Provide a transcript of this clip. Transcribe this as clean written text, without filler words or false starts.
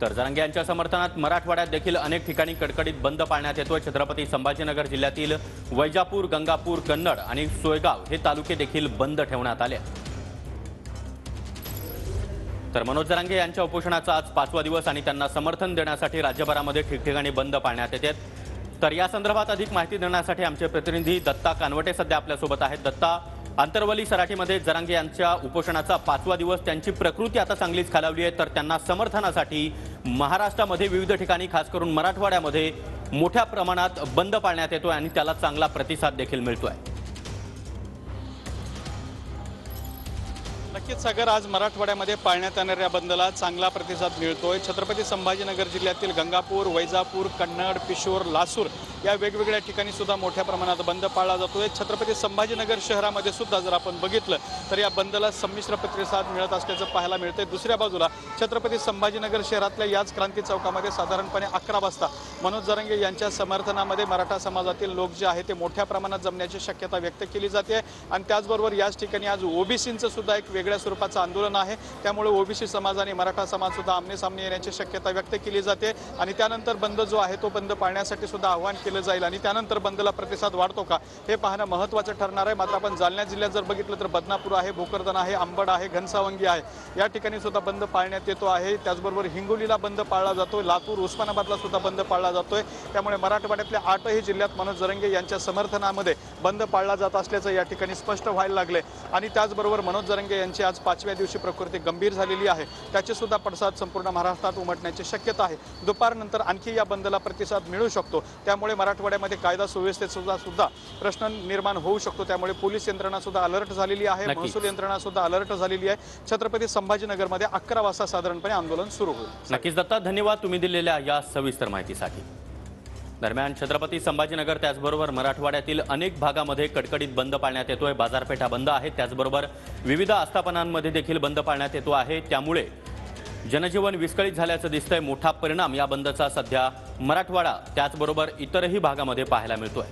तर जरांगे यांच्या समर्थनात मराठवाड्यात देखील अनेक ठिकाणी कडकडीत बंद पाळण्यात येतोय। छत्रपती संभाजीनगर जिल्ह्यातील वैजापूर, गंगापूर, कन्नड आणि सोयगाव हे तालुके देखील बंद ठेवण्यात आले। तर मनोज जरांगे यांच्या उपोषणाचा आज 5वा दिवस आणि त्यांना समर्थन देण्यासाठी राज्यभरामध्ये ठिकठिकाणी बंद पाळण्यात येत आहेत। तर या संदर्भात अधिक माहिती देण्यासाठी आमचे प्रतिनिधी दत्ता कानवटे सध्या आपल्या सोबत आहेत। दत्ता, अंतरवली सराटीमध्ये जरांगे यांच्या उपोषणाचा 5वा दिवस, त्यांची प्रकृती आता चांगलीच खालावली आहे, तर त्यांना समर्थनासाठी महाराष्ट्रामध्ये विविध ठिकाणी खास करून मराठवाड्यामध्ये मोठ्या प्रमाणात बंद पाळण्यात येतोय आणि त्याला चांगला प्रतिसाद देखील मिळतोय। नक्कीच सागर, आज मराठवाड्यामध्ये पाळण्यात येणाऱ्या बंदला चांगला प्रतिसाद मिळतोय। छत्रपती संभाजीनगर जिल्ह्यातील गंगापूर, वैजापूर, कन्नड, पिशोर, लासूर या वेगवेगळ्या ठिकाणी सुद्धा मोठ्या प्रमाणात बंद पाळला जातोय। छत्रपती संभाजीनगर शहरामध्ये सुद्धा जर आपण बघितलं तर या बंदला संमिश्र प्रतिसाद मिळत असल्याचं पाहायला मिळतंय। दुसऱ्या बाजूला छत्रपती संभाजीनगर शहरातल्या याच क्रांती चौकामध्ये साधारणपणे 11 वाजता मनोज जरांगे यांच्या समर्थनामध्ये मराठा समाजातील लोक जे आहेत ते मोठ्या प्रमाणात जमण्याची शक्यता व्यक्त केली जाते आणि त्याचबरोबर याच ठिकाणी आज ओबीसींचं सुद्धा एक वेगळ्या स्वरूपाचं आंदोलन आहे। त्यामुळे ओबीसी समाज आणि मराठा समाज सुद्धा आमने सामने येण्याची शक्यता व्यक्त केली जाते आणि त्यानंतर बंद जो आहे तो बंद पाळण्यासाठी सुद्धा आवाहन केलं जाईल आणि त्यानंतर बंदला प्रतिसाद वाढतो का हे पाहणं महत्त्वाचं ठरणार आहे। मात्र आपण जालना जिल्ह्यात जर बघितलं तर बदनापूर आहे, भोकरदन आहे, अंबड आहे, घनसावंगी आहे, या ठिकाणी सुद्धा बंद पाळण्यात येतो आहे। त्याचबरोबर हिंगोलीला बंद पाळला जातोय, लातूर, उस्मानाबादला सुद्धा बंद पाळला जातोय। त्यामुळे मराठवाड्यातल्या 8ही जिल्ह्यात मनोज जरांगे यांच्या समर्थनामध्ये बंद पाळला जात असल्याचं या ठिकाणी स्पष्ट व्हायला लागले आणि त्याचबरोबर मनोज जरांगे यांची आज 5व्या दिवशी प्रकृती गंभीर झालेली आहे, त्याचे सुद्धा पडसाद संपूर्ण महाराष्ट्रात उमटण्याची शक्यता आहे। दुपारनंतर आणखी या बंदला प्रतिसाद मिळू शकतो, त्यामुळे मराठवाड्यामध्ये कायदा सुव्यवस्थेचा सुद्धा प्रश्न निर्माण होऊ शकतो। त्यामुळे पोलीस यंत्रणा सुद्धा अलर्ट झालेली आहे, महसूल यंत्रणा सुद्धा अलर्ट झालेली आहे। छत्रपती संभाजीनगरमध्ये 11 वाजता साधारणपणे आंदोलन सुरू होईल। नक्कीच दत्ता, धन्यवाद तुम्ही दिलेल्या या सविस्तर माहितीसाठी। दरम्यान छत्रपती संभाजीनगर त्याचबरोबर मराठवाड्यातील अनेक भागामध्ये कडकडीत बंद पाळण्यात येतोय। बाजारपेठा बंद आहेत, त्याचबरोबर विविध आस्थापनांमध्ये देखील बंद पाळण्यात येतो आहे। त्यामुळे जनजीवन विस्कळीत झाल्याचं दिसतंय। मोठा परिणाम या बंदचा सध्या मराठवाडा त्याचबरोबर इतरही भागामध्ये पाहायला मिळतोय।